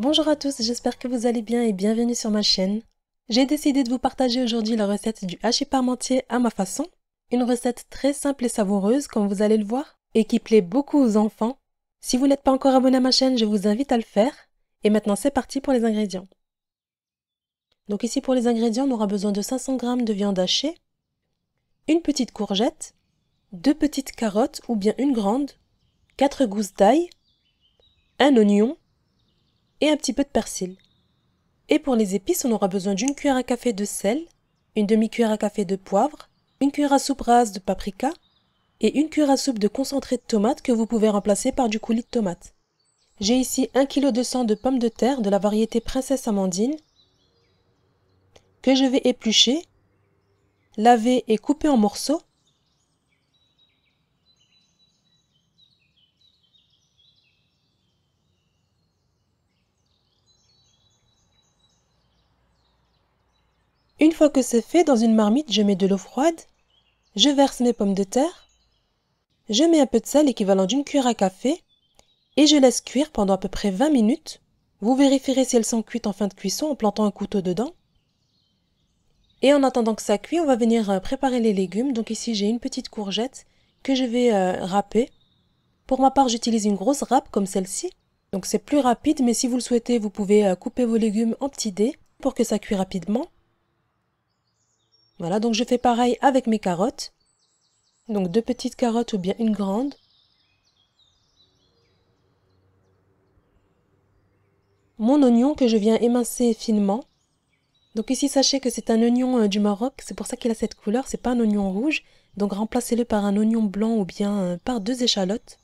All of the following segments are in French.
Bonjour à tous, j'espère que vous allez bien et bienvenue sur ma chaîne. J'ai décidé de vous partager aujourd'hui la recette du hachis parmentier à ma façon. Une recette très simple et savoureuse comme vous allez le voir et qui plaît beaucoup aux enfants. Si vous n'êtes pas encore abonné à ma chaîne, je vous invite à le faire. Et maintenant c'est parti pour les ingrédients. Donc ici pour les ingrédients, on aura besoin de 500 g de viande hachée, une petite courgette, 2 petites carottes ou bien une grande, 4 gousses d'ail, un oignon et un petit peu de persil. Et pour les épices, on aura besoin d'une cuillère à café de sel, une demi-cuillère à café de poivre, une cuillère à soupe rase de paprika et une cuillère à soupe de concentré de tomate que vous pouvez remplacer par du coulis de tomate. J'ai ici 1 kg de pommes de terre de la variété Princesse Amandine que je vais éplucher, laver et couper en morceaux. Une fois que c'est fait, dans une marmite, je mets de l'eau froide, je verse mes pommes de terre, je mets un peu de sel équivalent d'une cuillère à café et je laisse cuire pendant à peu près 20 minutes. Vous vérifierez si elles sont cuites en fin de cuisson en plantant un couteau dedans. Et en attendant que ça cuit, on va venir préparer les légumes. Donc ici, j'ai une petite courgette que je vais râper. Pour ma part, j'utilise une grosse râpe comme celle-ci. Donc c'est plus rapide, mais si vous le souhaitez, vous pouvez couper vos légumes en petits dés pour que ça cuise rapidement. Voilà, donc je fais pareil avec mes carottes. Donc 2 petites carottes ou bien une grande. Mon oignon que je viens émincer finement. Donc ici, sachez que c'est un oignon du Maroc, c'est pour ça qu'il a cette couleur, c'est pas un oignon rouge. Donc remplacez-le par un oignon blanc ou bien par 2 échalotes.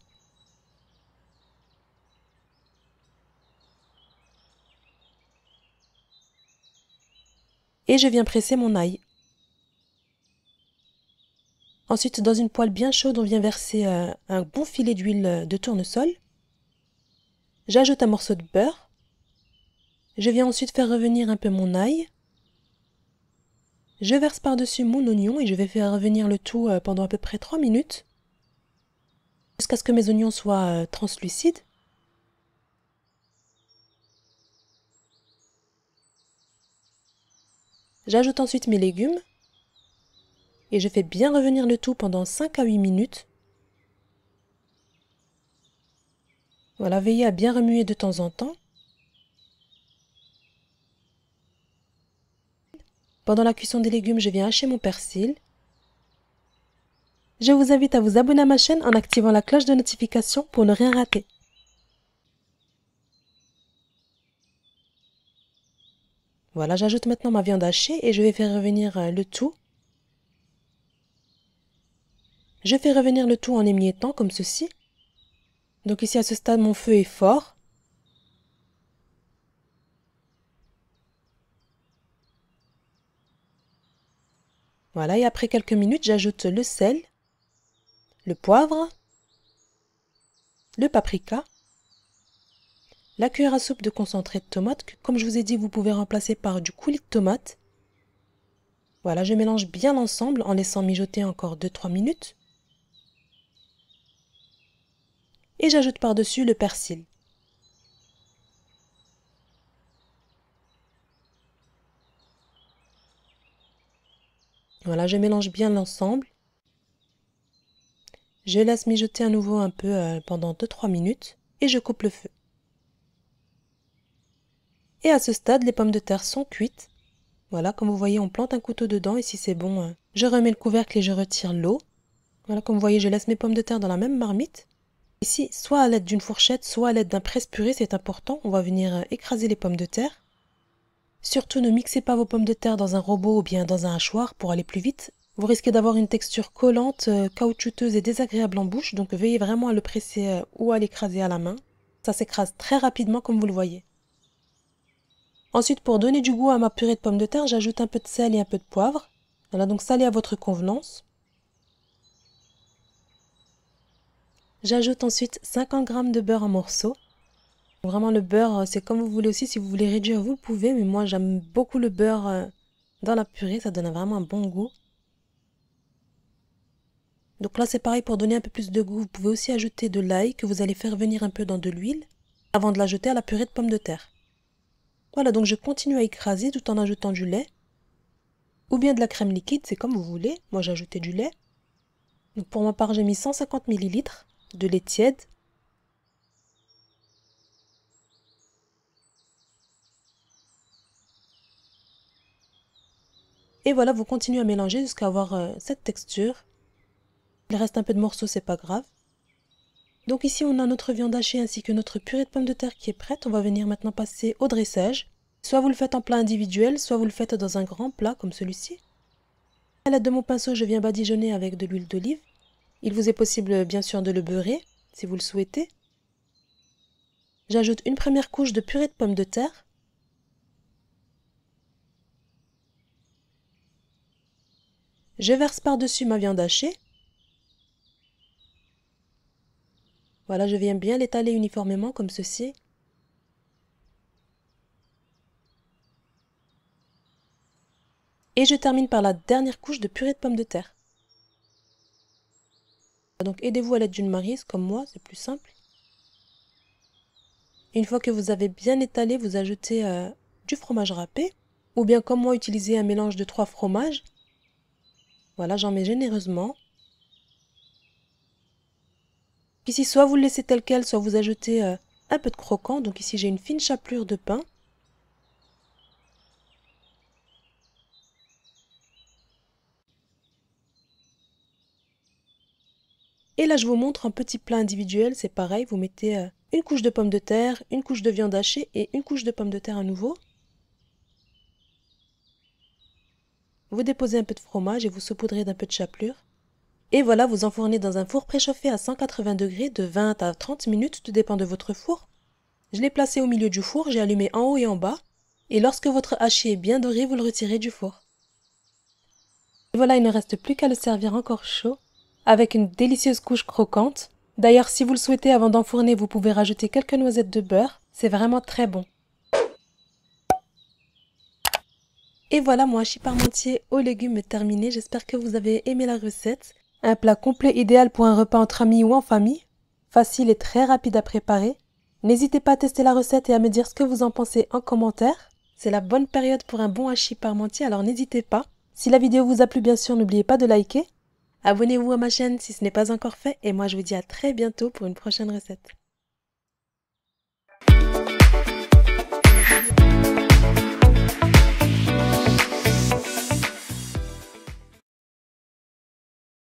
Et je viens presser mon ail. Ensuite, dans une poêle bien chaude, on vient verser un bon filet d'huile de tournesol. J'ajoute un morceau de beurre. Je viens ensuite faire revenir un peu mon ail. Je verse par-dessus mon oignon et je vais faire revenir le tout pendant à peu près 3 minutes. Jusqu'à ce que mes oignons soient translucides. J'ajoute ensuite mes légumes. Et je fais bien revenir le tout pendant 5 à 8 minutes. Voilà, veillez à bien remuer de temps en temps. Pendant la cuisson des légumes, je viens hacher mon persil. Je vous invite à vous abonner à ma chaîne en activant la cloche de notification pour ne rien rater. Voilà, j'ajoute maintenant ma viande hachée et je vais faire revenir le tout. Je fais revenir le tout en émiettant comme ceci. Donc ici à ce stade, mon feu est fort. Voilà, et après quelques minutes, j'ajoute le sel, le poivre, le paprika, la cuillère à soupe de concentré de tomate, que comme je vous ai dit, vous pouvez remplacer par du coulis de tomate. Voilà, je mélange bien l'ensemble en laissant mijoter encore 2-3 minutes. Et j'ajoute par-dessus le persil. Voilà, je mélange bien l'ensemble. Je laisse mijoter à nouveau un peu pendant 2-3 minutes et je coupe le feu. Et à ce stade, les pommes de terre sont cuites. Voilà, comme vous voyez, on plante un couteau dedans et si c'est bon, je remets le couvercle et je retire l'eau. Voilà, comme vous voyez, je laisse mes pommes de terre dans la même marmite. Ici, soit à l'aide d'une fourchette, soit à l'aide d'un presse-purée, c'est important. On va venir écraser les pommes de terre. Surtout, ne mixez pas vos pommes de terre dans un robot ou bien dans un hachoir pour aller plus vite. Vous risquez d'avoir une texture collante, caoutchouteuse et désagréable en bouche, donc veillez vraiment à le presser ou à l'écraser à la main. Ça s'écrase très rapidement comme vous le voyez. Ensuite, pour donner du goût à ma purée de pommes de terre, j'ajoute un peu de sel et un peu de poivre. Voilà, donc salé à votre convenance. J'ajoute ensuite 50 g de beurre en morceaux. Vraiment le beurre, c'est comme vous voulez aussi, si vous voulez réduire, vous pouvez, mais moi j'aime beaucoup le beurre dans la purée, ça donne vraiment un bon goût. Donc là c'est pareil, pour donner un peu plus de goût, vous pouvez aussi ajouter de l'ail que vous allez faire venir un peu dans de l'huile avant de l'ajouter à la purée de pommes de terre. Voilà, donc je continue à écraser tout en ajoutant du lait. Ou bien de la crème liquide, c'est comme vous voulez. Moi j'ai ajouté du lait. Donc pour ma part j'ai mis 150 ml de lait tiède. Et voilà, vous continuez à mélanger jusqu'à avoir cette texture. Il reste un peu de morceaux, c'est pas grave. Donc ici on a notre viande hachée ainsi que notre purée de pommes de terre qui est prête. On va venir maintenant passer au dressage. Soit vous le faites en plat individuel, soit vous le faites dans un grand plat comme celui-ci. À l'aide de mon pinceau, je viens badigeonner avec de l'huile d'olive. Il vous est possible bien sûr de le beurrer si vous le souhaitez. J'ajoute une première couche de purée de pommes de terre. Je verse par-dessus ma viande hachée. Voilà, je viens bien l'étaler uniformément comme ceci. Et je termine par la dernière couche de purée de pommes de terre. Donc aidez-vous à l'aide d'une maryse comme moi, c'est plus simple. Une fois que vous avez bien étalé, vous ajoutez du fromage râpé. Ou bien comme moi, utilisez un mélange de 3 fromages. Voilà, j'en mets généreusement. Ici, soit vous le laissez tel quel, soit vous ajoutez un peu de croquant. Donc ici, j'ai une fine chapelure de pain. Et là, je vous montre un petit plat individuel. C'est pareil, vous mettez une couche de pommes de terre, une couche de viande hachée et une couche de pommes de terre à nouveau. Vous déposez un peu de fromage et vous saupoudrez d'un peu de chapelure. Et voilà, vous enfournez dans un four préchauffé à 180 degrés de 20 à 30 minutes, tout dépend de votre four. Je l'ai placé au milieu du four, j'ai allumé en haut et en bas. Et lorsque votre hachis est bien doré, vous le retirez du four. Et voilà, il ne reste plus qu'à le servir encore chaud, avec une délicieuse couche croquante. D'ailleurs, si vous le souhaitez avant d'enfourner, vous pouvez rajouter quelques noisettes de beurre. C'est vraiment très bon. Et voilà, mon hachis parmentier aux légumes est terminé. J'espère que vous avez aimé la recette. Un plat complet idéal pour un repas entre amis ou en famille. Facile et très rapide à préparer. N'hésitez pas à tester la recette et à me dire ce que vous en pensez en commentaire. C'est la bonne période pour un bon hachis parmentier, alors n'hésitez pas. Si la vidéo vous a plu, bien sûr, n'oubliez pas de liker. Abonnez-vous à ma chaîne si ce n'est pas encore fait. Et moi, je vous dis à très bientôt pour une prochaine recette.